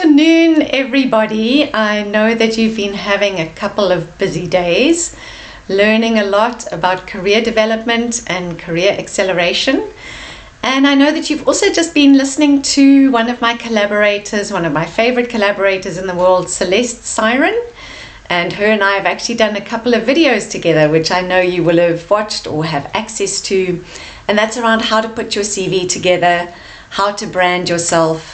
afternoon, everybody. I know that you've been having a couple of busy days, learning a lot about career development and career acceleration. And I know that you've also just been listening to one of my collaborators, one of my favorite collaborators in the world, Celeste Siren. And her and I have actually done a couple of videos together, which I know you will have watched or have access to. And that's around how to put your CV together, how to brand yourself.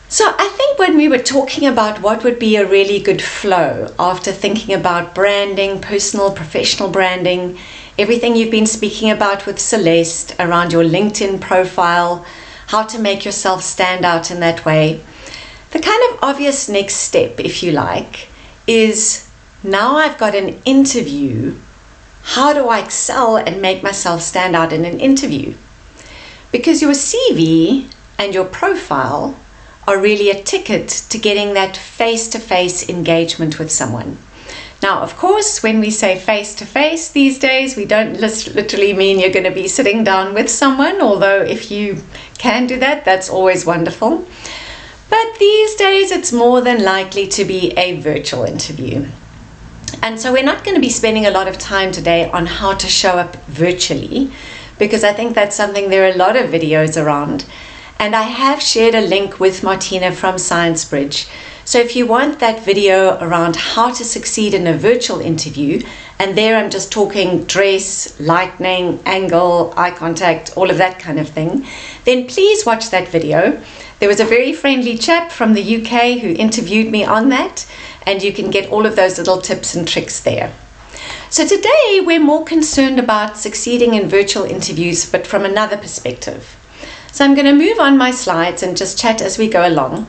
So I think when we were talking about what would be a really good flow after thinking about branding, personal, professional branding, everything you've been speaking about with Celeste around your LinkedIn profile, how to make yourself stand out in that way, the kind of obvious next step, if you like, is now I've got an interview. How do I excel and make myself stand out in an interview? Because your CV and your profile are really a ticket to getting that face-to-face engagement with someone. Now, of course, when we say face-to-face these days, we don't literally mean you're going to be sitting down with someone, although if you can do that, that's always wonderful. But these days, it's more than likely to be a virtual interview. And so we're not going to be spending a lot of time today on how to show up virtually, because I think that's something there are a lot of videos around. And I have shared a link with Martina from ScienceBridge. So if you want that video around how to succeed in a virtual interview, and there I'm just talking dress, lighting, angle, eye contact, all of that kind of thing, then please watch that video. There was a very friendly chap from the UK who interviewed me on that, and you can get all of those little tips and tricks there. So today we're more concerned about succeeding in virtual interviews, but from another perspective. So I'm going to move on my slides and just chat as we go along.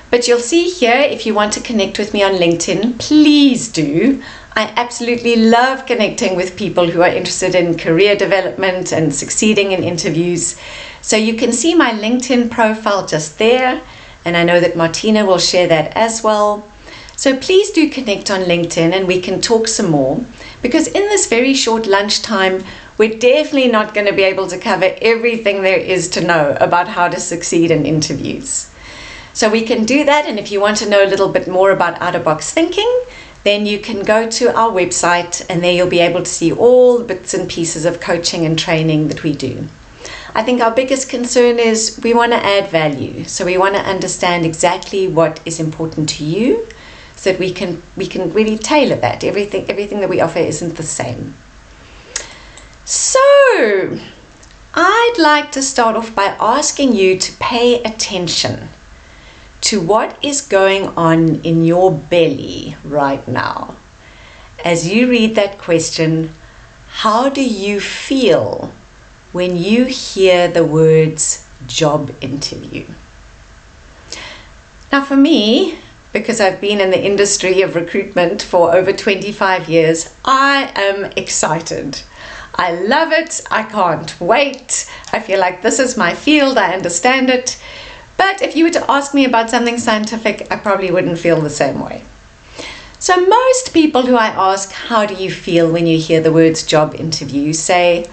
But you'll see here, if you want to connect with me on LinkedIn, please do. I absolutely love connecting with people who are interested in career development and succeeding in interviews. So you can see my LinkedIn profile just there. And I know that Martina will share that as well. So please do connect on LinkedIn and we can talk some more. Because in this very short lunchtime, we're definitely not going to be able to cover everything there is to know about how to succeed in interviews. So we can do that, and if you want to know a little bit more about out-of-box thinking, then you can go to our website and there you'll be able to see all the bits and pieces of coaching and training that we do. I think our biggest concern is we want to add value. So we want to understand exactly what is important to you so that we can really tailor that. Everything that we offer isn't the same. So, I'd like to start off by asking you to pay attention to what is going on in your belly right now. As you read that question, how do you feel when you hear the words job interview? Now for me, because I've been in the industry of recruitment for over 25 years, I am excited. I love it. I can't wait. I feel like this is my field. I understand it. But if you were to ask me about something scientific, I probably wouldn't feel the same way. So most people who I ask, how do you feel when you hear the words job interview, say,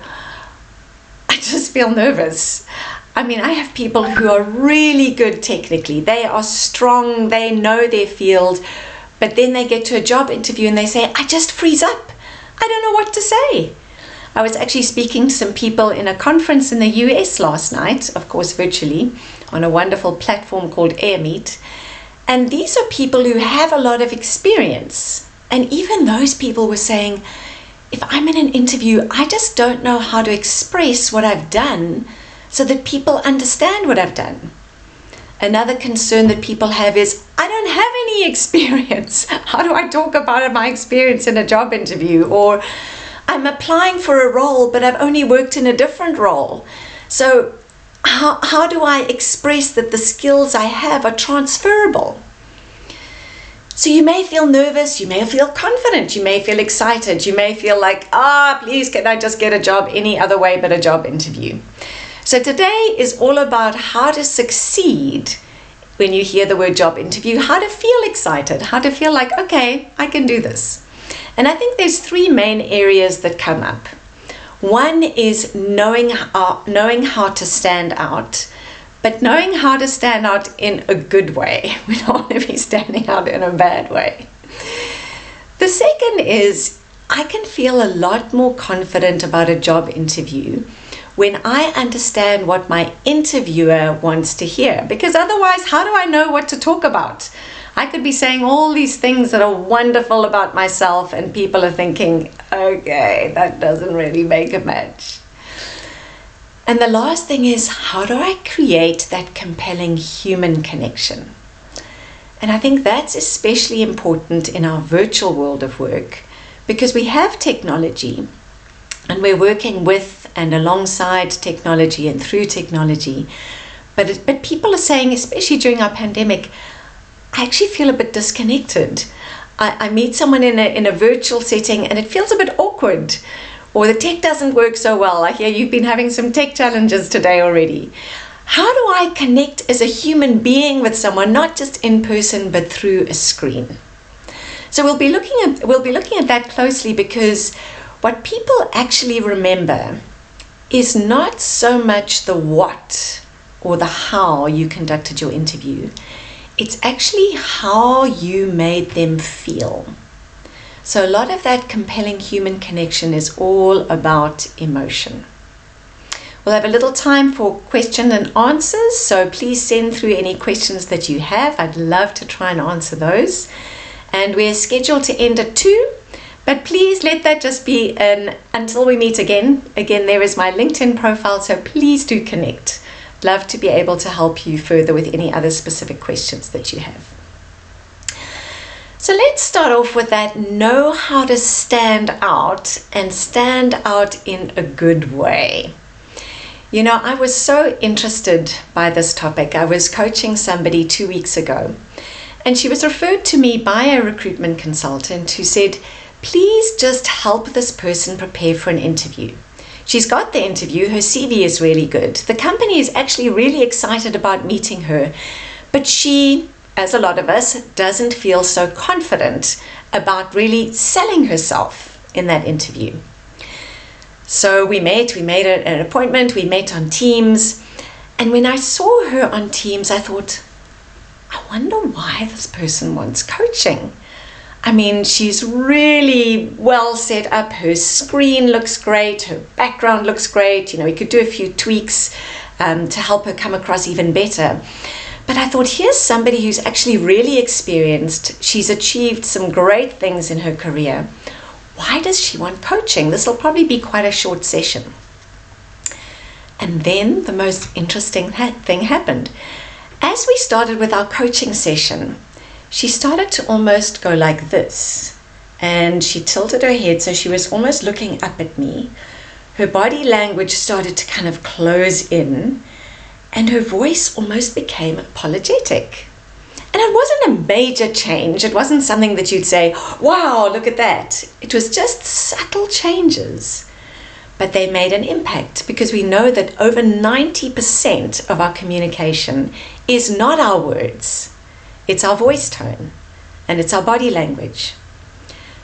I just feel nervous. I mean, I have people who are really good technically. They are strong. They know their field. But then they get to a job interview and they say, I just freeze up. I don't know what to say. I was actually speaking to some people in a conference in the US last night, of course virtually, on a wonderful platform called AirMeet. And these are people who have a lot of experience. And even those people were saying, if I'm in an interview, I just don't know how to express what I've done so that people understand what I've done. Another concern that people have is, I don't have any experience. How do I talk about my experience in a job interview? Or I'm applying for a role, but I've only worked in a different role. So how do I express that the skills I have are transferable? So you may feel nervous, you may feel confident, you may feel excited, you may feel like, please can I just get a job any other way but a job interview. So today is all about how to succeed when you hear the word job interview, how to feel excited, how to feel like, okay, I can do this. And I think there's three main areas that come up. One is knowing how to stand out, but knowing how to stand out in a good way. We don't want to be standing out in a bad way. The second is, I can feel a lot more confident about a job interview when I understand what my interviewer wants to hear. Because otherwise, how do I know what to talk about? I could be saying all these things that are wonderful about myself, and people are thinking, okay, that doesn't really make a match. And the last thing is, how do I create that compelling human connection? And I think that's especially important in our virtual world of work, because we have technology and we're working with and alongside technology and through technology. But people are saying, especially during our pandemic, I actually feel a bit disconnected. I meet someone in a virtual setting and it feels a bit awkward, or the tech doesn't work so well. I hear you've been having some tech challenges today already. How do I connect as a human being with someone, not just in person, but through a screen? So we'll be looking at that closely, because what people actually remember is not so much the what or the how you conducted your interview. It's actually how you made them feel. So a lot of that compelling human connection is all about emotion. We'll have a little time for question and answers, so please send through any questions that you have. I'd love to try and answer those. And we're scheduled to end at 2, but please let that just be until we meet again. Again, there is my LinkedIn profile, so please do connect. Love to be able to help you further with any other specific questions that you have. So let's start off with that. Know how to stand out, and stand out in a good way. You know, I was so interested by this topic. I was coaching somebody 2 weeks ago, and she was referred to me by a recruitment consultant who said, please just help this person prepare for an interview. She's got the interview, her CV is really good. The company is actually really excited about meeting her, but she, as a lot of us, doesn't feel so confident about really selling herself in that interview. So we made an appointment, we met on Teams, and when I saw her on Teams, I thought, I wonder why this person wants coaching. I mean, she's really well set up. Her screen looks great. Her background looks great. You know, we could do a few tweaks to help her come across even better. But I thought, here's somebody who's actually really experienced. She's achieved some great things in her career. Why does she want coaching? This will probably be quite a short session. And then the most interesting thing happened. As we started with our coaching session, she started to almost go like this, and she tilted her head, so she was almost looking up at me. Her body language started to kind of close in, and her voice almost became apologetic. And it wasn't a major change. It wasn't something that you'd say, wow, look at that. It was just subtle changes, but they made an impact, because we know that over 90% of our communication is not our words. It's our voice tone, and it's our body language.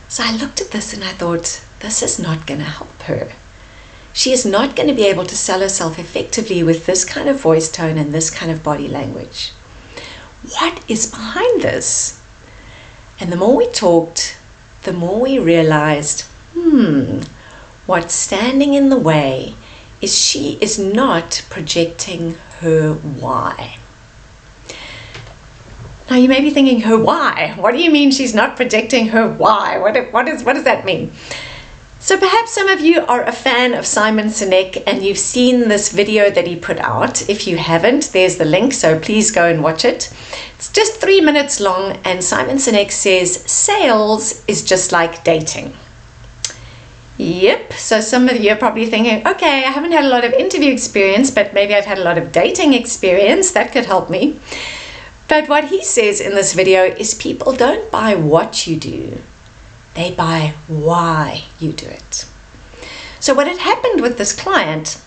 So I looked at this and I thought, this is not going to help her. She is not going to be able to sell herself effectively with this kind of voice tone and this kind of body language. What is behind this? And the more we talked, the more we realized, what's standing in the way is she is not projecting her why. Now you may be thinking, her why? What do you mean she's not projecting her why? What does that mean? So perhaps some of you are a fan of Simon Sinek and you've seen this video that he put out. If you haven't, there's the link, so please go and watch it. It's just 3 minutes long, and Simon Sinek says, sales is just like dating. Yep, so some of you are probably thinking, okay, I haven't had a lot of interview experience, but maybe I've had a lot of dating experience. That could help me. But what he says in this video is people don't buy what you do, they buy why you do it. So what had happened with this client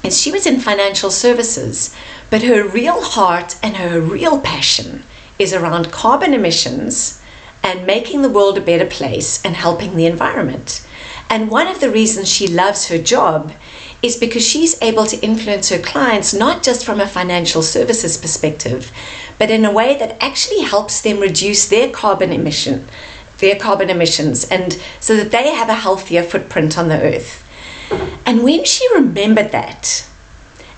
is she was in financial services, but her real heart and her real passion is around carbon emissions and making the world a better place and helping the environment. And one of the reasons she loves her job is because she's able to influence her clients not just from a financial services perspective, but in a way that actually helps them reduce their carbon emissions, and so that they have a healthier footprint on the earth. And when she remembered that,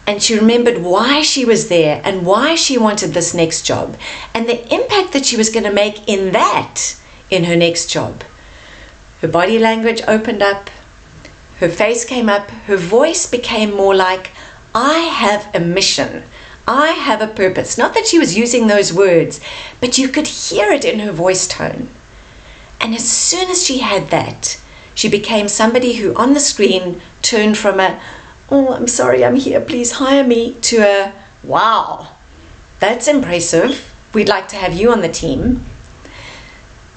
and she remembered why she was there and why she wanted this next job and the impact that she was going to make in her next job, her body language opened up, her face came up, her voice became more like, I have a mission, I have a purpose. Not that she was using those words, but you could hear it in her voice tone. And as soon as she had that, she became somebody who on the screen turned from a, oh, I'm sorry, I'm here, please hire me, to a, wow, that's impressive, we'd like to have you on the team.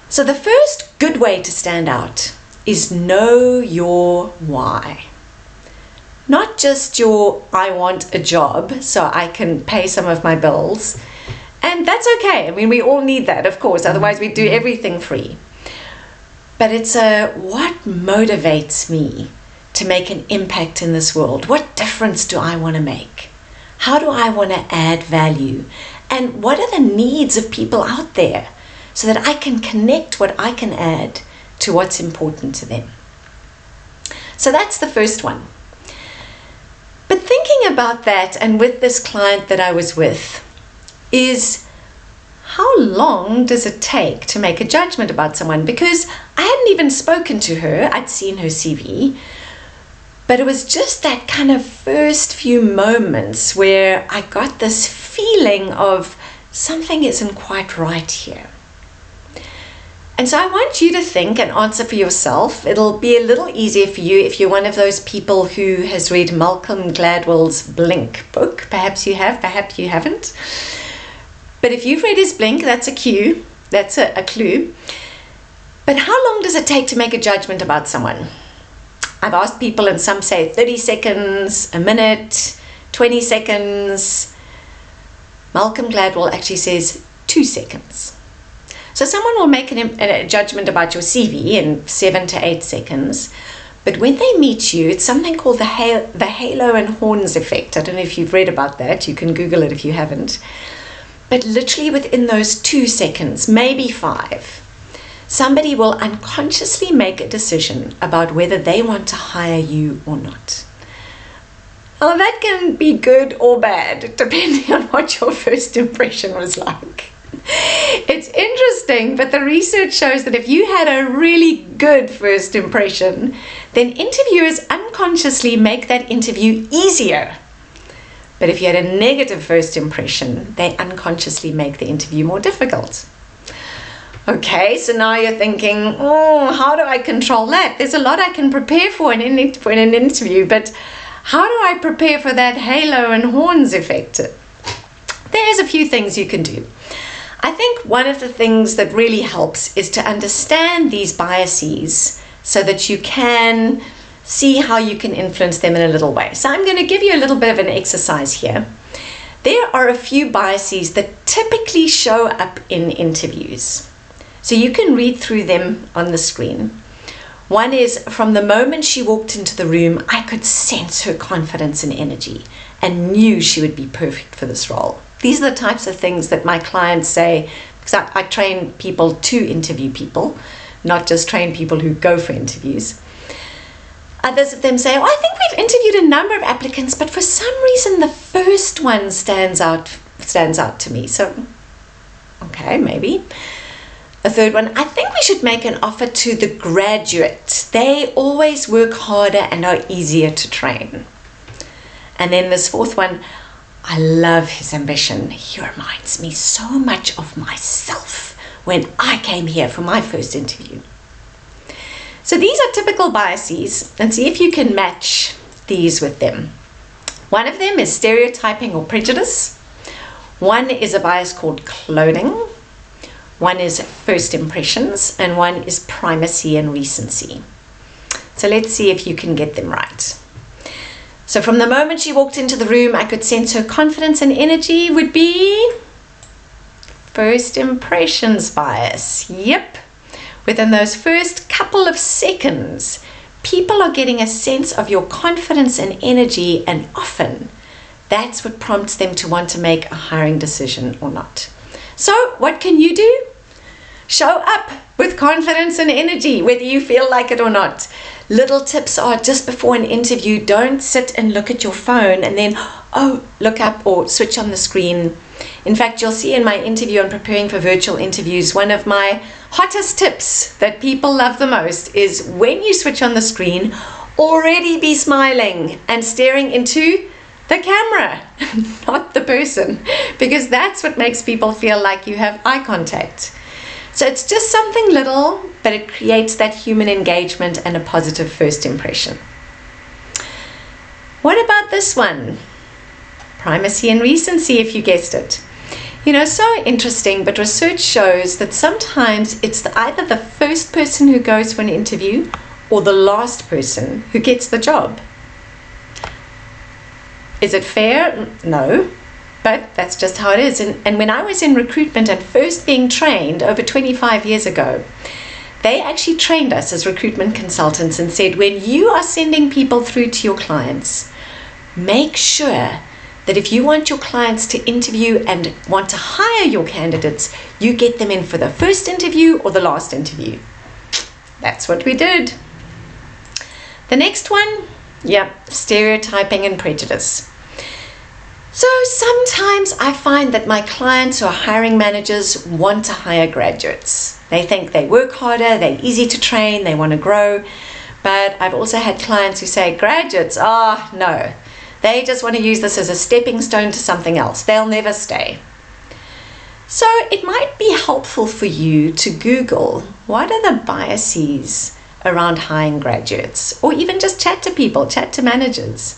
So the first good way to stand out is know your why. Not just your, I want a job so I can pay some of my bills. And that's okay. I mean, we all need that, of course, otherwise we do everything free. But it's a, what motivates me to make an impact in this world? What difference do I want to make? How do I want to add value? And what are the needs of people out there so that I can connect what I can add to what's important to them? So that's the first one. But thinking about that, and with this client that I was with, is how long does it take to make a judgment about someone? Because I hadn't even spoken to her, I'd seen her CV, but it was just that kind of first few moments where I got this feeling of something isn't quite right here. And so I want you to think and answer for yourself. It'll be a little easier for you if you're one of those people who has read Malcolm Gladwell's Blink book. Perhaps you have, perhaps you haven't. But if you've read his Blink, that's a cue, that's a clue. But how long does it take to make a judgment about someone? I've asked people, and some say 30 seconds, a minute, 20 seconds. Malcolm Gladwell actually says 2 seconds. So someone will make a judgment about your CV in 7 to 8 seconds. But when they meet you, it's something called the halo and horns effect. I don't know if you've read about that. You can Google it if you haven't. But literally within those 2 seconds, maybe 5, somebody will unconsciously make a decision about whether they want to hire you or not. Well, that can be good or bad, depending on what your first impression was like. It's interesting, but the research shows that if you had a really good first impression, then interviewers unconsciously make that interview easier. But if you had a negative first impression, they unconsciously make the interview more difficult. Okay, so now you're thinking, oh, how do I control that? There's a lot I can prepare for in an interview, but how do I prepare for that halo and horns effect? There's a few things you can do. I think one of the things that really helps is to understand these biases so that you can see how you can influence them in a little way. So I'm going to give you a little bit of an exercise here. There are a few biases that typically show up in interviews. So you can read through them on the screen. One is, from the moment she walked into the room, I could sense her confidence and energy and knew she would be perfect for this role. These are the types of things that my clients say, because I train people to interview people, not just train people who go for interviews. Others of them say, oh, I think we've interviewed a number of applicants, but for some reason the first one stands out to me. So, okay, maybe. A third one, I think we should make an offer to the graduate. They always work harder and are easier to train. And then this fourth one, I love his ambition. He reminds me so much of myself when I came here for my first interview. So these are typical biases, and see if you can match these with them. One of them is stereotyping or prejudice. One is a bias called cloning. One is first impressions, and one is primacy and recency. So let's see if you can get them right. So from the moment she walked into the room, I could sense her confidence and energy would be first impressions bias. Yep. Within those first couple of seconds, people are getting a sense of your confidence and energy, and often that's what prompts them to want to make a hiring decision or not. So what can you do? Show up with confidence and energy, whether you feel like it or not. Little tips are, just before an interview, don't sit and look at your phone and then, look up or switch on the screen. In fact, you'll see in my interview on preparing for virtual interviews, one of my hottest tips that people love the most is when you switch on the screen, already be smiling and staring into the camera, not the person, because that's what makes people feel like you have eye contact. So it's just something little, but it creates that human engagement and a positive first impression. What about this one? Primacy and recency, if you guessed it. So interesting, but research shows that sometimes it's either the first person who goes for an interview or the last person who gets the job. Is it fair? No, but that's just how it is. And when I was in recruitment and first being trained over 25 years ago, they actually trained us as recruitment consultants and said, when you are sending people through to your clients, make sure that if you want your clients to interview and want to hire your candidates, you get them in for the first interview or the last interview. That's what we did. The next one, stereotyping and prejudice. So sometimes I find that my clients or hiring managers want to hire graduates. They think they work harder, they're easy to train, they want to grow. But I've also had clients who say, graduates, no. They just want to use this as a stepping stone to something else. They'll never stay. So it might be helpful for you to Google what are the biases around hiring graduates, or even just chat to people, chat to managers,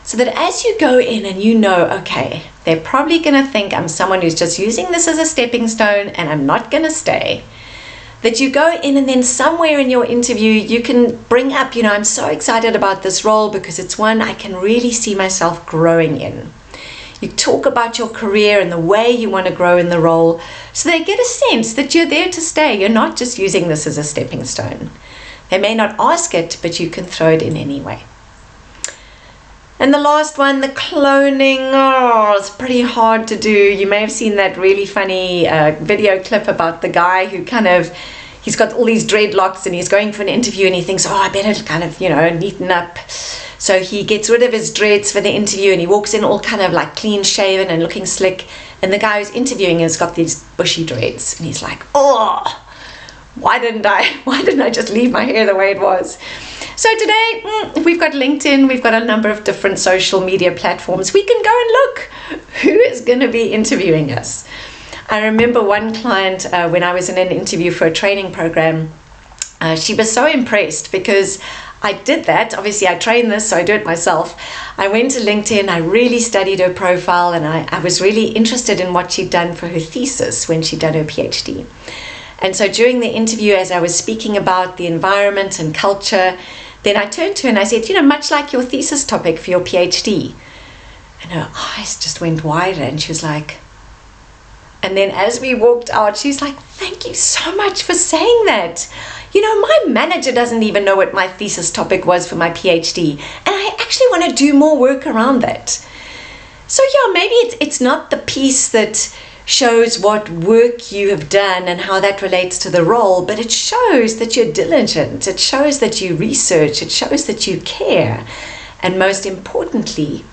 so that as you go in and okay, they're probably going to think I'm someone who's just using this as a stepping stone and I'm not going to stay. That you go in and then somewhere in your interview you can bring up, I'm so excited about this role because it's one I can really see myself growing in. You talk about your career and the way you want to grow in the role, so they get a sense that you're there to stay. You're not just using this as a stepping stone. They may not ask it, but you can throw it in anyway. And the last one, the cloning. It's pretty hard to do. You may have seen that really funny video clip about the guy who he's got all these dreadlocks and he's going for an interview and he thinks, I better neaten up. So he gets rid of his dreads for the interview and he walks in all clean shaven and looking slick. And the guy who's interviewing has got these bushy dreads and he's like, why didn't I just leave my hair the way it was? So today we've got LinkedIn, we've got a number of different social media platforms. We can go and look who is going to be interviewing us. I remember one client when I was in an interview for a training program, she was so impressed because I did that. Obviously I trained this, so I do it myself. I went to LinkedIn, I really studied her profile, and I was really interested in what she'd done for her thesis when she'd done her PhD. And so during the interview, as I was speaking about the environment and culture, then I turned to her and I said, much like your thesis topic for your PhD. And her eyes just went wider and she was like, and then as we walked out, she's like, thank you so much for saying that. My manager doesn't even know what my thesis topic was for my PhD. And I actually want to do more work around that. So maybe it's not the piece that shows what work you have done and how that relates to the role, but it shows that you're diligent, it shows that you research, it shows that you care, and most importantly,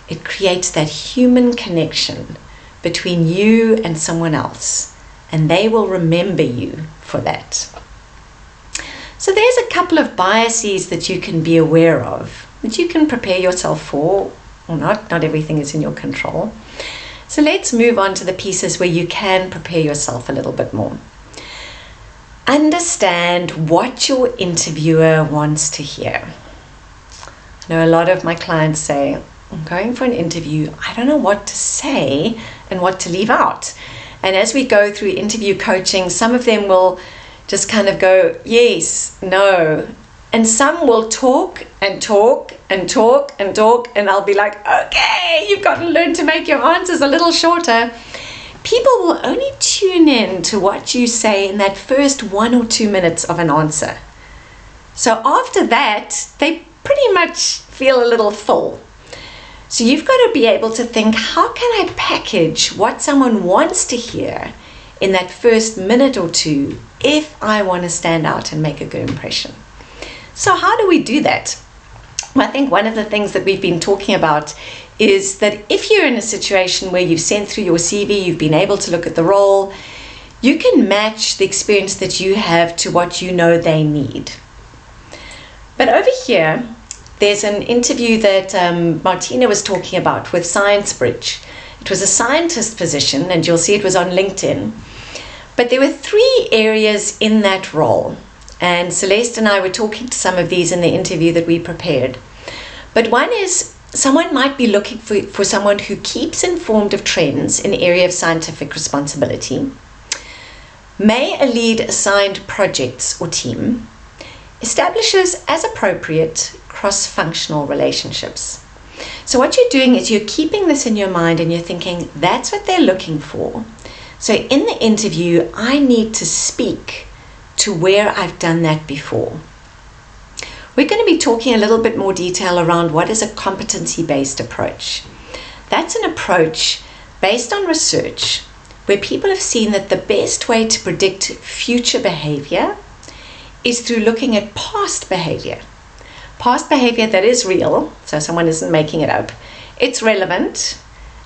it creates that human connection between you and someone else, and they will remember you for that. So there's a couple of biases that you can be aware of, that you can prepare yourself for or not. Not everything is in your control. So let's move on to the pieces where you can prepare yourself a little bit more. Understand what your interviewer wants to hear. I know a lot of my clients say, I'm going for an interview, I don't know what to say and what to leave out. And as we go through interview coaching, some of them will just go, yes, no. And some will talk and talk and talk and talk, and I'll be like, okay, you've got to learn to make your answers a little shorter. people will only tune in to what you say in that first 1 or 2 minutes of an answer. So after that, they pretty much feel a little full. So you've got to be able to think, how can I package what someone wants to hear in that first minute or two if I want to stand out and make a good impression? So how do we do that? Well, I think one of the things that we've been talking about is that if you're in a situation where you've sent through your CV, you've been able to look at the role, you can match the experience that you have to what you know they need. But over here, there's an interview that Martina was talking about with ScienceBridge. It was a scientist position, and you'll see it was on LinkedIn. But there were 3 areas in that role. And Celeste and I were talking to some of these in the interview that we prepared. But one is, someone might be looking for someone who keeps informed of trends in the area of scientific responsibility, may lead assigned projects or team, establishes as appropriate cross-functional relationships. So what you're doing is you're keeping this in your mind and you're thinking, that's what they're looking for. So in the interview, I need to speak to where I've done that before. We're going to be talking a little bit more detail around what is a competency-based approach. That's an approach based on research where people have seen that the best way to predict future behavior is through looking at past behavior. Past behavior that is real, so someone isn't making it up. It's relevant,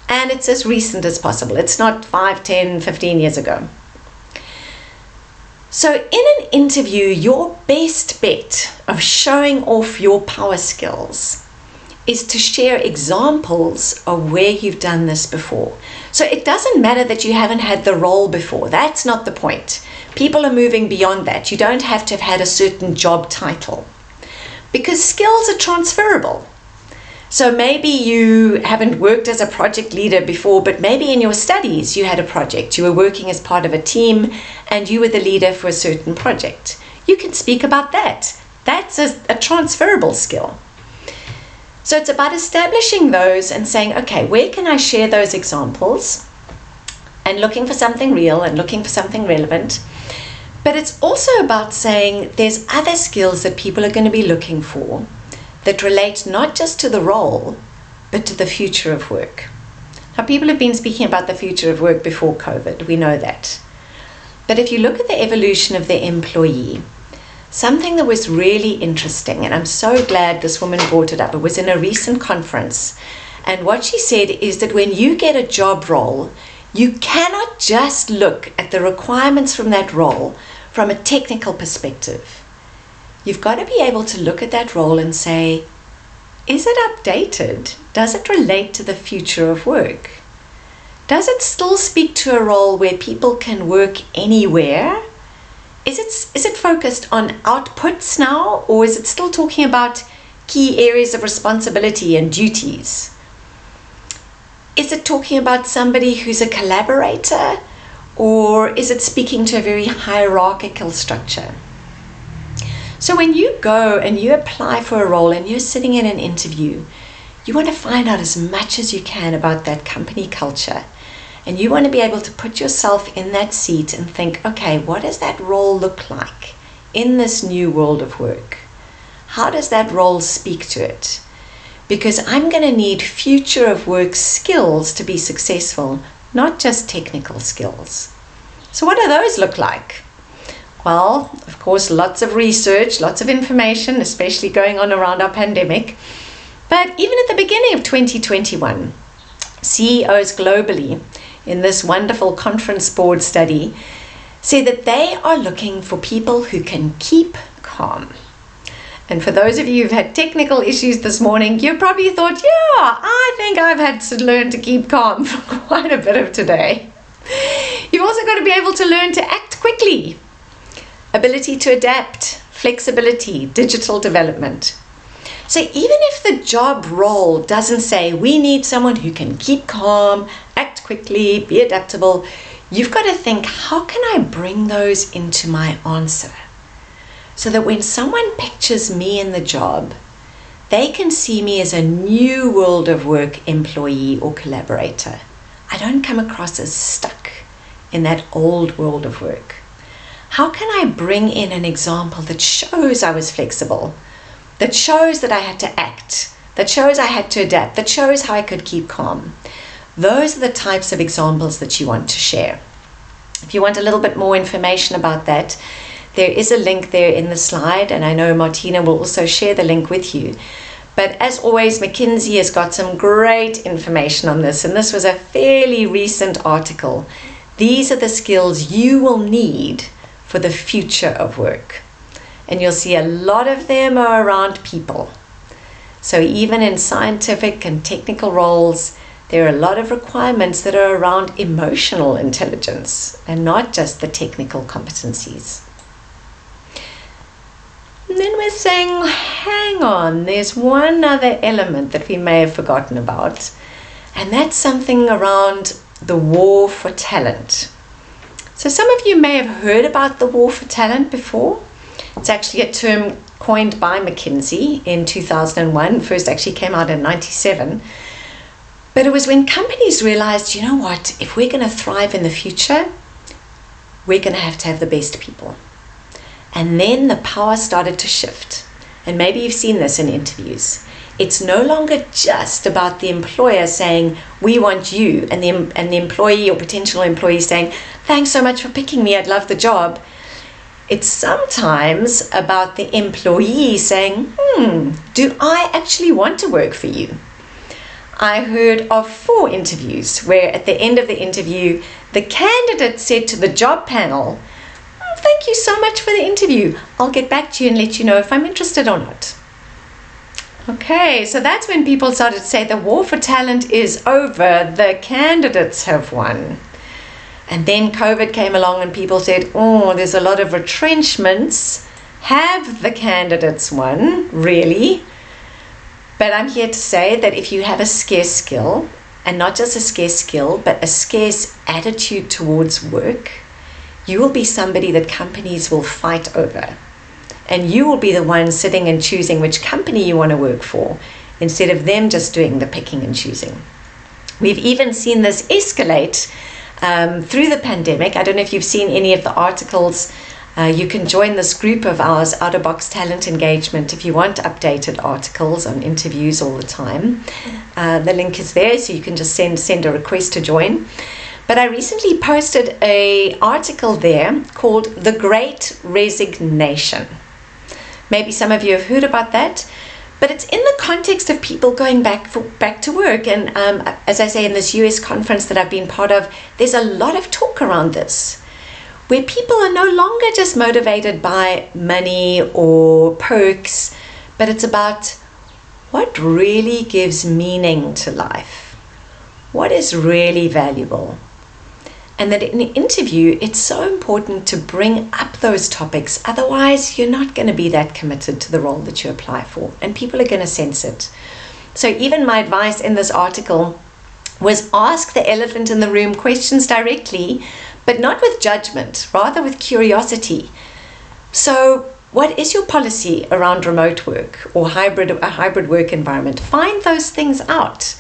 and it's as recent as possible. It's not 5, 10, 15 years ago. So in an interview, your best bet of showing off your power skills is to share examples of where you've done this before. So it doesn't matter that you haven't had the role before. That's not the point. People are moving beyond that. You don't have to have had a certain job title because skills are transferable. So maybe you haven't worked as a project leader before, but maybe in your studies you had a project. You were working as part of a team and you were the leader for a certain project. You can speak about that. That's a transferable skill. So it's about establishing those and saying, okay, where can I share those examples? And looking for something real and looking for something relevant. But it's also about saying there's other skills that people are going to be looking for that relate not just to the role, but to the future of work. Now, people have been speaking about the future of work before COVID. We know that. But if you look at the evolution of the employee, something that was really interesting, and I'm so glad this woman brought it up, it was in a recent conference. And what she said is that when you get a job role, you cannot just look at the requirements from that role from a technical perspective. You've got to be able to look at that role and say, is it updated? Does it relate to the future of work? Does it still speak to a role where people can work anywhere? Is it focused on outputs now, or is it still talking about key areas of responsibility and duties? Is it talking about somebody who's a collaborator, or is it speaking to a very hierarchical structure? So when you go and you apply for a role and you're sitting in an interview, you want to find out as much as you can about that company culture. And you want to be able to put yourself in that seat and think, okay, what does that role look like in this new world of work? How does that role speak to it? Because I'm going to need future of work skills to be successful, not just technical skills. So what do those look like? Well, of course, lots of research, lots of information, especially going on around our pandemic. But even at the beginning of 2021, CEOs globally in this wonderful conference board study say that they are looking for people who can keep calm. And for those of you who've had technical issues this morning, you probably thought, yeah, I think I've had to learn to keep calm for quite a bit of today. You've also got to be able to learn to act quickly. Ability to adapt, flexibility, digital development. So even if the job role doesn't say we need someone who can keep calm, act quickly, be adaptable, you've got to think, how can I bring those into my answer? So that when someone pictures me in the job, they can see me as a new world of work employee or collaborator. I don't come across as stuck. in that old world of work? How can I bring in an example that shows I was flexible, that shows that I had to act, that shows I had to adapt, that shows how I could keep calm? Those are the types of examples that you want to share. If you want a little bit more information about that, there is a link there in the slide, and I know Martina will also share the link with you. But as always, McKinsey has got some great information on this, and this was a fairly recent article. These are the skills you will need for the future of work. And you'll see a lot of them are around people. So even in scientific and technical roles, there are a lot of requirements that are around emotional intelligence and not just the technical competencies. And then we're saying, hang on, there's one other element that we may have forgotten about, and that's something around the war for talent. So some of you may have heard about the war for talent before. It's actually a term coined by McKinsey in 2001. First actually came out in 97. But it was when companies realized, you know what, if we're going to thrive in the future, we're going to have the best people. And then the power started to shift. And maybe you've seen this in interviews. It's no longer just about the employer saying, we want you, and the employee or potential employee saying, thanks so much for picking me, I'd love the job. It's sometimes about the employee saying, do I actually want to work for you? I heard of 4 interviews where at the end of the interview, the candidate said to the job panel, thank you so much for the interview. I'll get back to you and let you know if I'm interested or not. Okay, so that's when people started to say the war for talent is over, the candidates have won. And then COVID came along and people said, oh, there's a lot of retrenchments. Have the candidates won, really? But I'm here to say that if you have a scarce skill, and not just a scarce skill, but a scarce attitude towards work, you will be somebody that companies will fight over. And you will be the one sitting and choosing which company you want to work for, instead of them just doing the picking and choosing. We've even seen this escalate through the pandemic. I don't know if you've seen any of the articles. You can join this group of ours, Out of Box Talent Engagement, if you want updated articles on interviews all the time. The link is there, so you can just send a request to join. But I recently posted an article there called The Great Resignation. Maybe some of you have heard about that, but it's in the context of people going back to work. And as I say, in this US conference that I've been part of, there's a lot of talk around this, where people are no longer just motivated by money or perks, but it's about what really gives meaning to life, what is really valuable. And that in an interview, it's so important to bring up those topics. Otherwise, you're not going to be that committed to the role that you apply for, and people are going to sense it. So even my advice in this article was ask the elephant in the room questions directly, but not with judgment, rather with curiosity. So what is your policy around remote work or a hybrid work environment? Find those things out.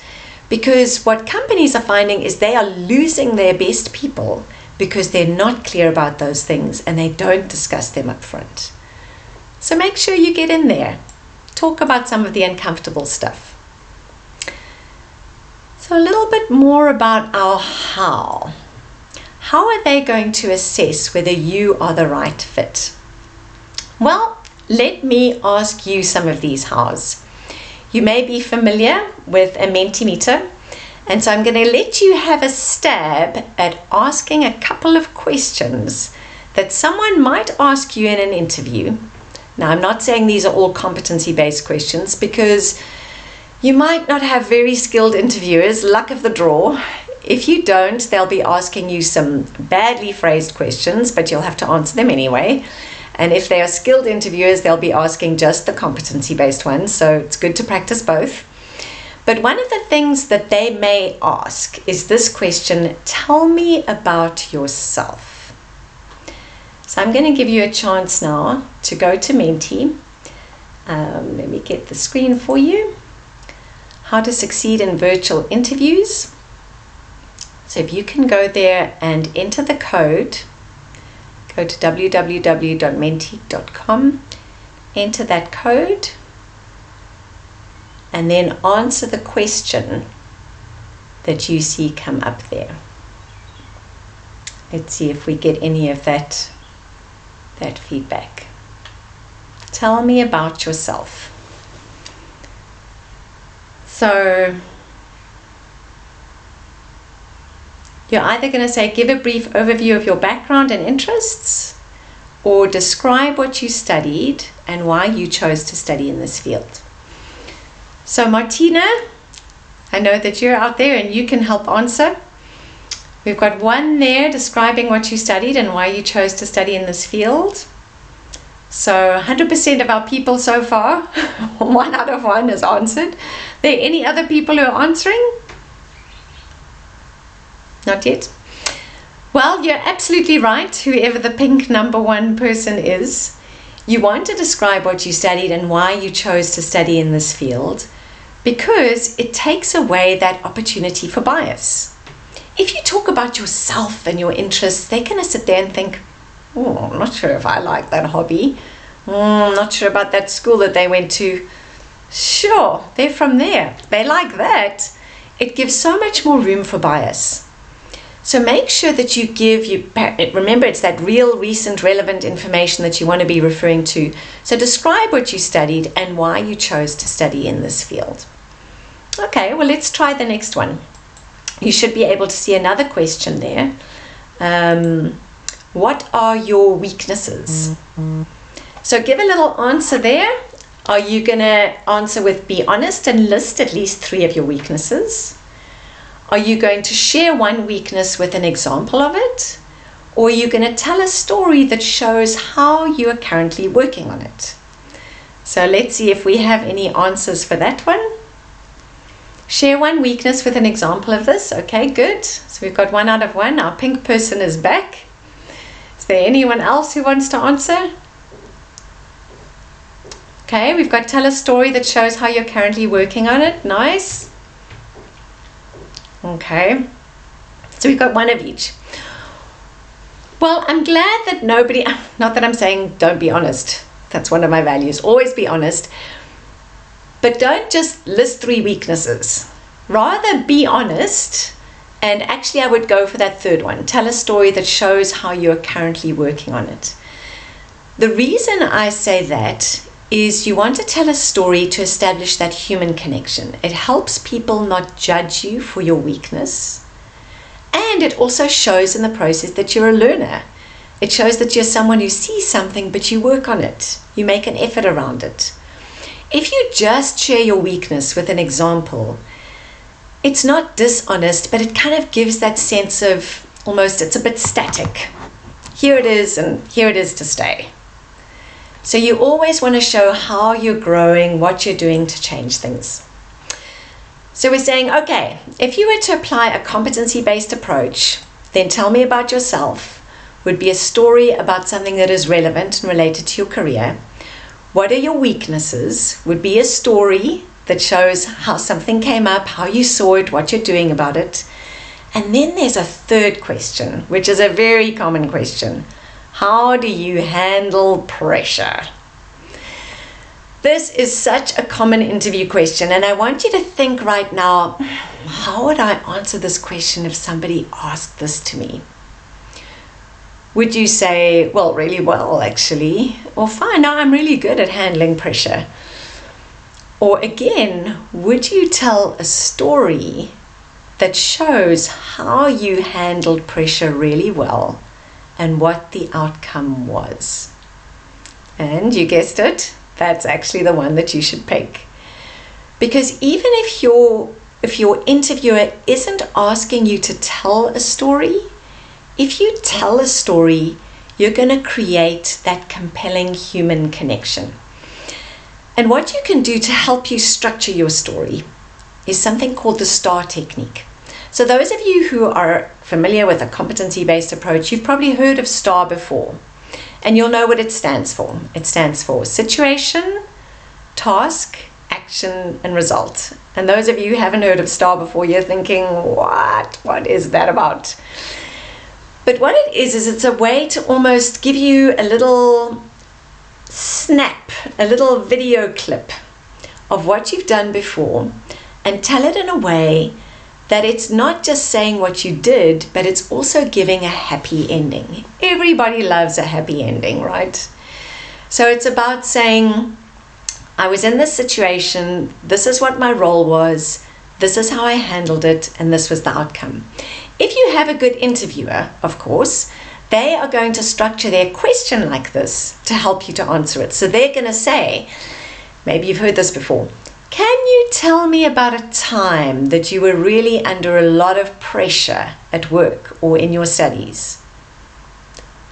Because what companies are finding is they are losing their best people because they're not clear about those things and they don't discuss them up front. So make sure you get in there. Talk about some of the uncomfortable stuff. So a little bit more about our how. How are they going to assess whether you are the right fit? Well, let me ask you some of these hows. You may be familiar with a MentiMeter, and so I'm going to let you have a stab at asking a couple of questions that someone might ask you in an interview. Now, I'm not saying these are all competency-based questions, because you might not have very skilled interviewers, luck of the draw. If you don't, they'll be asking you some badly phrased questions, but you'll have to answer them anyway. And if they are skilled interviewers, they'll be asking just the competency-based ones, so it's good to practice both. But one of the things that they may ask is this question: tell me about yourself. So I'm going to give you a chance now to go to Menti. Let me get the screen for you. How to succeed in virtual interviews. So if you can go there and enter the code, go to www.menti.com, enter that code, and then answer the question that you see come up there. Let's see if we get any of that feedback. Tell me about yourself. So you're either going to say, give a brief overview of your background and interests, or describe what you studied and why you chose to study in this field. So Martina, I know that you're out there and you can help answer. We've got one there describing what you studied and why you chose to study in this field. So 100% of our people so far, 1 out of 1 has answered. Are there any other people who are answering? Not yet? Well, you're absolutely right, whoever the pink number 1 person is. You want to describe what you studied and why you chose to study in this field, because it takes away that opportunity for bias. If you talk about yourself and your interests, they're going to sit there and think, oh, I'm not sure if I like that hobby. I'm not sure about that school that they went to. Sure, they're from there. They like that. It gives so much more room for bias. So make sure that you remember it's that real, recent, relevant information that you want to be referring to. So describe what you studied and why you chose to study in this field. Okay, well, let's try the next one. You should be able to see another question there. What are your weaknesses? So give a little answer there. Are you going to answer with be honest and list at least 3 of your weaknesses? Are you going to share one weakness with an example of it? Or are you going to tell a story that shows how you are currently working on it? So let's see if we have any answers for that one. Share one weakness with an example of this. Okay, good. So we've got 1 out of 1. Our pink person is back. Is there anyone else who wants to answer? Okay, we've got tell a story that shows how you're currently working on it. Nice. Okay, so we've got 1 of each. Well, I'm glad that nobody, not that I'm saying don't be honest. That's one of my values. Always be honest. But don't just list 3 weaknesses. Rather be honest. And actually I would go for that 3rd one. Tell a story that shows how you're currently working on it. The reason I say that is you want to tell a story to establish that human connection. It helps people not judge you for your weakness. And it also shows in the process that you're a learner. It shows that you're someone who sees something, but you work on it. You make an effort around it. If you just share your weakness with an example, it's not dishonest, but it kind of gives that sense of almost, it's a bit static. Here it is, and here it is to stay. So you always want to show how you're growing, what you're doing to change things. So we're saying, okay, if you were to apply a competency-based approach, then tell me about yourself, would be a story about something that is relevant and related to your career. What are your weaknesses? Would be a story that shows how something came up, how you saw it, what you're doing about it. And then there's a 3rd question, which is a very common question. How do you handle pressure? This is such a common interview question, and I want you to think right now, how would I answer this question if somebody asked this to me? Would you say, well, really well, actually? Or fine, no, I'm really good at handling pressure. Or again, would you tell a story that shows how you handled pressure really well and what the outcome was? And you guessed it, that's actually the one that you should pick. Because even if your interviewer isn't asking you to tell a story, if you tell a story, you're going to create that compelling human connection. And what you can do to help you structure your story is something called the STAR technique. So those of you who are familiar with a competency-based approach, you've probably heard of STAR before, and you'll know what it stands for. It stands for situation, task, action, and result. And those of you who haven't heard of STAR before, you're thinking, what is that about? But what it is it's a way to almost give you a little snap, a little video clip of what you've done before, and tell it in a way that it's not just saying what you did, but it's also giving a happy ending. Everybody loves a happy ending, right? So it's about saying, I was in this situation, this is what my role was, this is how I handled it, and this was the outcome. If you have a good interviewer, of course, they are going to structure their question like this to help you to answer it. So they're going to say, maybe you've heard this before, can you tell me about a time that you were really under a lot of pressure at work or in your studies?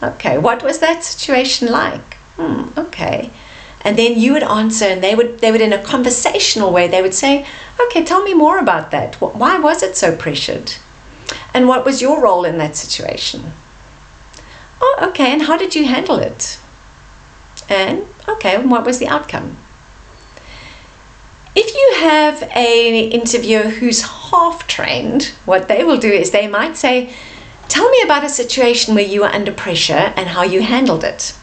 Okay, what was that situation like? Okay. And then you would answer, and they would in a conversational way, they would say, okay, tell me more about that. Why was it so pressured? And what was your role in that situation? Oh, okay, and how did you handle it? And, okay, and what was the outcome? If you have an interviewer who's half trained, what they will do is they might say, tell me about a situation where you were under pressure and how you handled it.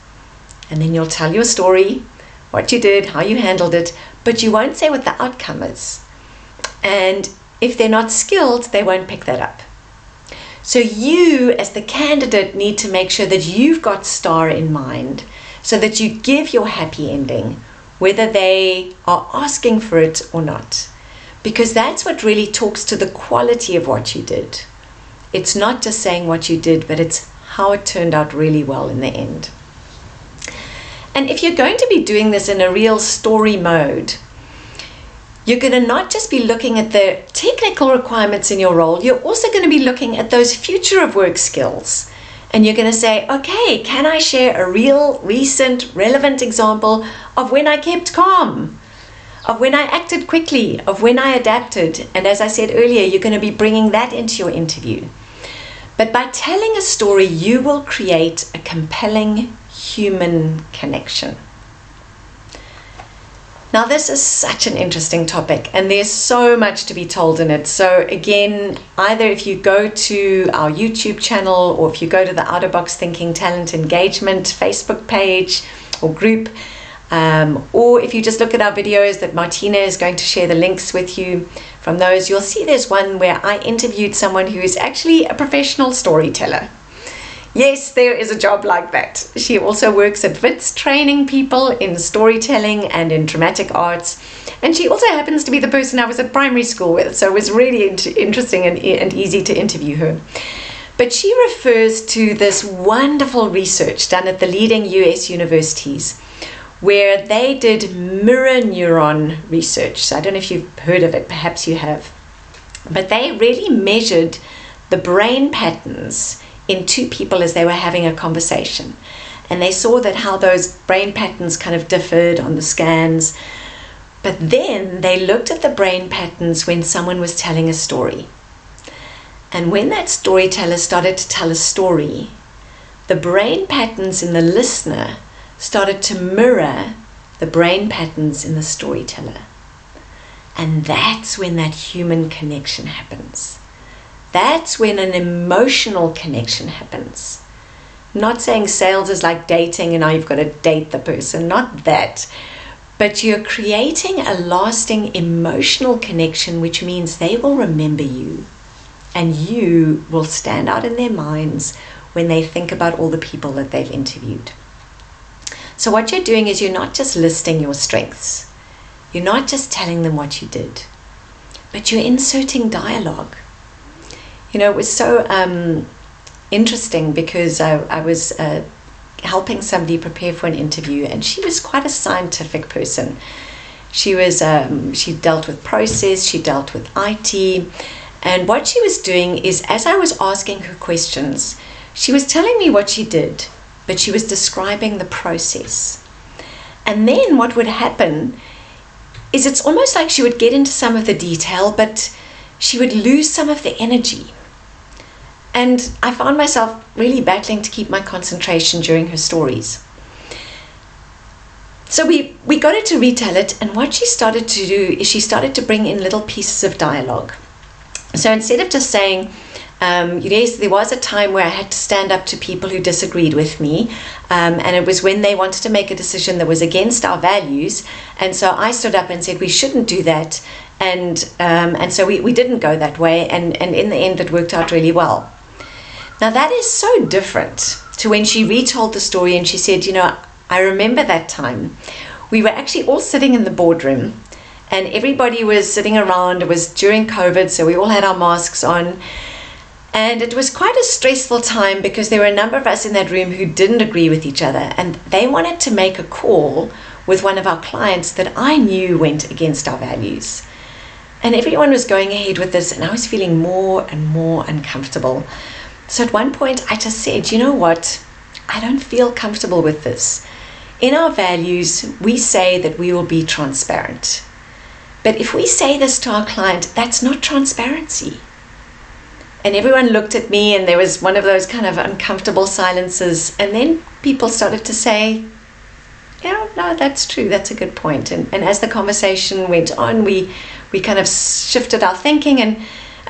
And then you'll tell your story, what you did, how you handled it, but you won't say what the outcome is. And if they're not skilled, they won't pick that up. So you, as the candidate, need to make sure that you've got STAR in mind so that you give your happy ending, whether they are asking for it or not. Because that's what really talks to the quality of what you did. It's not just saying what you did, but it's how it turned out really well in the end. And if you're going to be doing this in a real story mode, you're going to not just be looking at the technical requirements in your role, you're also going to be looking at those future of work skills. And you're going to say, okay, can I share a real, recent, relevant example of when I kept calm, of when I acted quickly, of when I adapted? And as I said earlier, you're going to be bringing that into your interview. But by telling a story, you will create a compelling human connection. Now, this is such an interesting topic, and there's so much to be told in it. So again, either if you go to our YouTube channel, or if you go to the Out of Box Thinking Talent Engagement Facebook page or group, or if you just look at our videos that Martina is going to share the links with you from those, you'll see there's one where I interviewed someone who is actually a professional storyteller. Yes, there is a job like that. She also works at WITS, training people in storytelling and in dramatic arts. And she also happens to be the person I was at primary school with, so it was really interesting and easy to interview her. But she refers to this wonderful research done at the leading US universities, where they did mirror neuron research. So I don't know if you've heard of it, perhaps you have. But they really measured the brain patterns in two people as they were having a conversation. And they saw that how those brain patterns kind of differed on the scans. But then they looked at the brain patterns when someone was telling a story. And when that storyteller started to tell a story, the brain patterns in the listener started to mirror the brain patterns in the storyteller. And that's when that human connection happens. That's when an emotional connection happens. Not saying sales is like dating and now you've got to date the person, not that. But you're creating a lasting emotional connection, which means they will remember you and you will stand out in their minds when they think about all the people that they've interviewed. So what you're doing is you're not just listing your strengths. You're not just telling them what you did, but you're inserting dialogue. You know, it was so interesting because I was helping somebody prepare for an interview, and she was quite a scientific person. She dealt with process, she dealt with IT, and what she was doing is, as I was asking her questions, she was telling me what she did, but she was describing the process. And then what would happen is it's almost like she would get into some of the detail, but she would lose some of the energy. And I found myself really battling to keep my concentration during her stories. So we got her to retell it, and what she started to do is she started to bring in little pieces of dialogue. So instead of just saying, yes, there was a time where I had to stand up to people who disagreed with me, and it was when they wanted to make a decision that was against our values, and so I stood up and said we shouldn't do that, and so we didn't go that way, and in the end it worked out really well. Now that is so different to when she retold the story and she said, I remember that time. We were actually all sitting in the boardroom, and everybody was sitting around. It was during COVID, so we all had our masks on. And it was quite a stressful time because there were a number of us in that room who didn't agree with each other. And they wanted to make a call with one of our clients that I knew went against our values. And everyone was going ahead with this, and I was feeling more and more uncomfortable. So at one point I just said, you know what? I don't feel comfortable with this. In our values, we say that we will be transparent. But if we say this to our client, that's not transparency. And everyone looked at me, and there was one of those kind of uncomfortable silences. And then people started to say, yeah, no, that's true. That's a good point. And as the conversation went on, we kind of shifted our thinking, and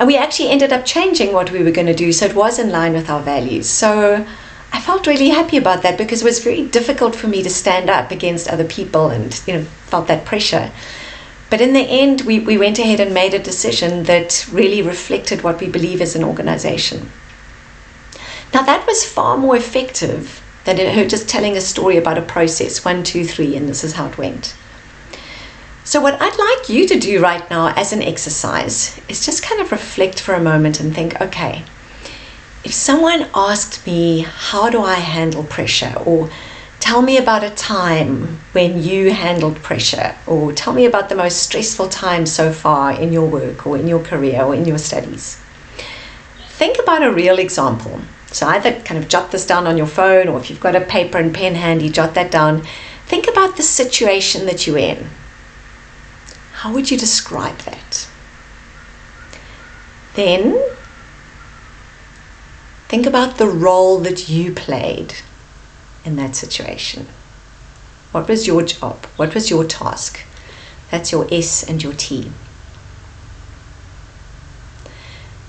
we actually ended up changing what we were going to do. So it was in line with our values. So I felt really happy about that because it was very difficult for me to stand up against other people and, felt that pressure. But in the end, we went ahead and made a decision that really reflected what we believe as an organization. Now, that was far more effective than her just telling a story about a process, 1, 2, 3, and this is how it went. So what I'd like you to do right now as an exercise is just kind of reflect for a moment and think, okay, if someone asked me, how do I handle pressure? Or tell me about a time when you handled pressure, or tell me about the most stressful time so far in your work or in your career or in your studies. Think about a real example. So either kind of jot this down on your phone, or if you've got a paper and pen handy, jot that down. Think about the situation that you're in. How would you describe that? Then think about the role that you played in that situation. What was your job? What was your task? That's your S and your T.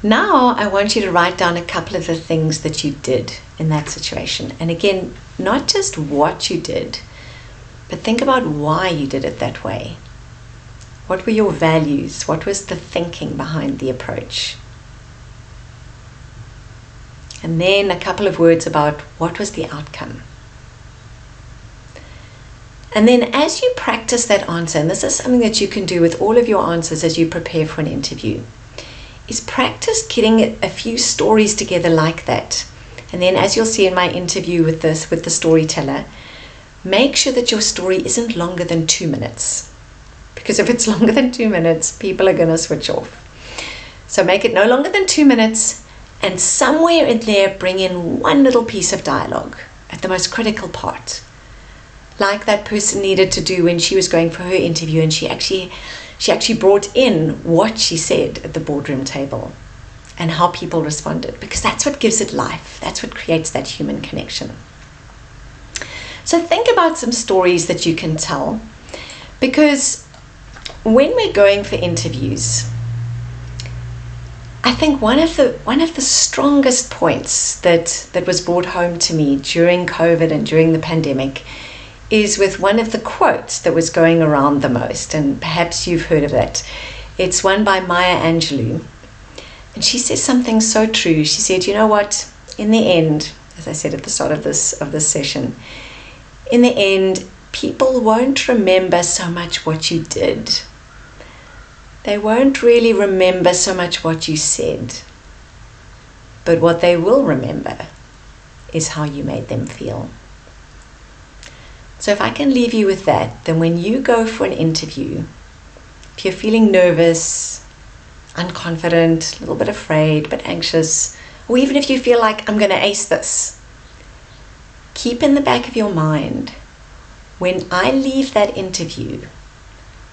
Now I want you to write down a couple of the things that you did in that situation. And again, not just what you did, but think about why you did it that way. What were your values? What was the thinking behind the approach? And then a couple of words about what was the outcome. And then as you practice that answer, and this is something that you can do with all of your answers as you prepare for an interview, is practice getting a few stories together like that. And then as you'll see in my interview with the storyteller, make sure that your story isn't longer than 2 minutes. Because if it's longer than 2 minutes, people are going to switch off. So make it no longer than 2 minutes, and somewhere in there bring in one little piece of dialogue at the most critical part. Like that person needed to do when she was going for her interview, and she actually brought in what she said at the boardroom table and how people responded, because that's what gives it life. That's what creates that human connection. So think about some stories that you can tell, because when we're going for interviews, I think one of the strongest points that was brought home to me during COVID and during the pandemic is with one of the quotes that was going around the most, and perhaps you've heard of it. It's one by Maya Angelou, and she says something so true. She said, you know what, in the end, as I said at the start of this session, in the end, people won't remember so much what you did. They won't really remember so much what you said, but what they will remember is how you made them feel. So if I can leave you with that, then when you go for an interview, if you're feeling nervous, unconfident, a little bit afraid, but anxious, or even if you feel like I'm going to ace this, keep in the back of your mind, when I leave that interview,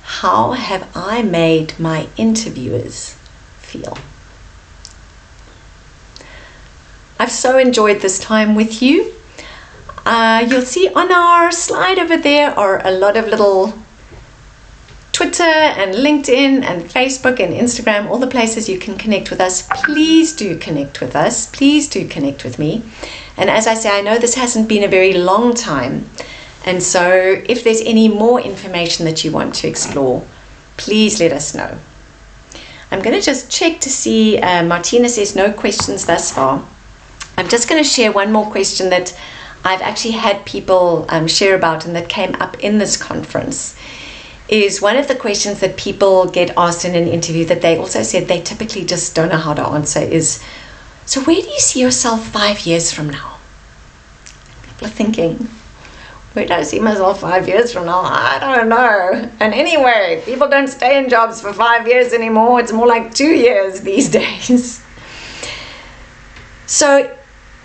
how have I made my interviewers feel? I've so enjoyed this time with you. You'll see on our slide over there are a lot of little Twitter and LinkedIn and Facebook and Instagram, all the places you can connect with us. Please do connect with us. Please do connect with me. And as I say, I know this hasn't been a very long time. And so if there's any more information that you want to explore, please let us know. I'm going to just check to see, Martina says no questions thus far. I'm just going to share one more question that I've actually had people share about and that came up in this conference. Is one of the questions that people get asked in an interview that they also said they typically just don't know how to answer is, so where do you see yourself 5 years from now? People are thinking, where do I see myself 5 years from now? I don't know. And anyway, people don't stay in jobs for 5 years anymore. It's more like 2 years these days. So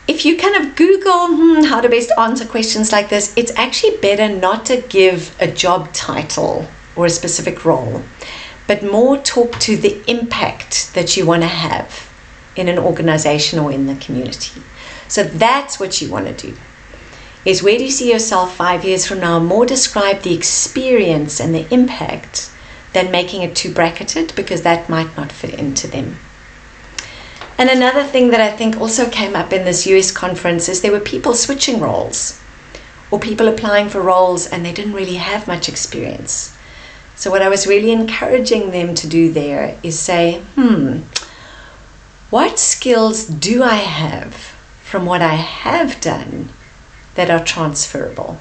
if you kind of Google how to best answer questions like this, it's actually better not to give a job title or a specific role, but more talk to the impact that you want to have in an organization or in the community. So that's what you want to do, is where do you see yourself 5 years from now? More describe the experience and the impact than making it too bracketed, because that might not fit into them. And another thing that I think also came up in this US conference is there were people switching roles or people applying for roles and they didn't really have much experience. So what I was really encouraging them to do there is say, what skills do I have from what I have done that are transferable?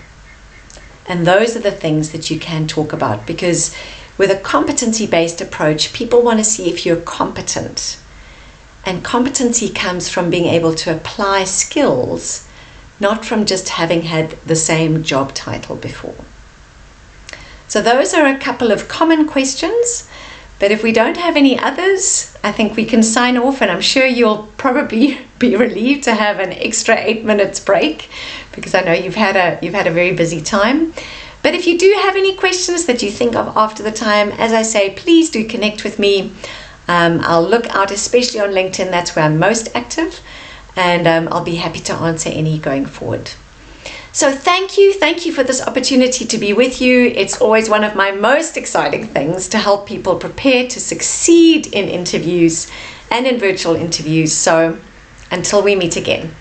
And those are the things that you can talk about, because with a competency-based approach, people want to see if you're competent. And competency comes from being able to apply skills, not from just having had the same job title before. So those are a couple of common questions, but if we don't have any others, I think we can sign off, and I'm sure you'll probably be relieved to have an extra 8 minutes break, because I know you've had a very busy time. But if you do have any questions that you think of after the time, as I say, please do connect with me. I'll look out, especially on LinkedIn, that's where I'm most active, and I'll be happy to answer any going forward. So thank you for this opportunity to be with you. It's always one of my most exciting things to help people prepare to succeed in interviews and in virtual interviews. So until we meet again.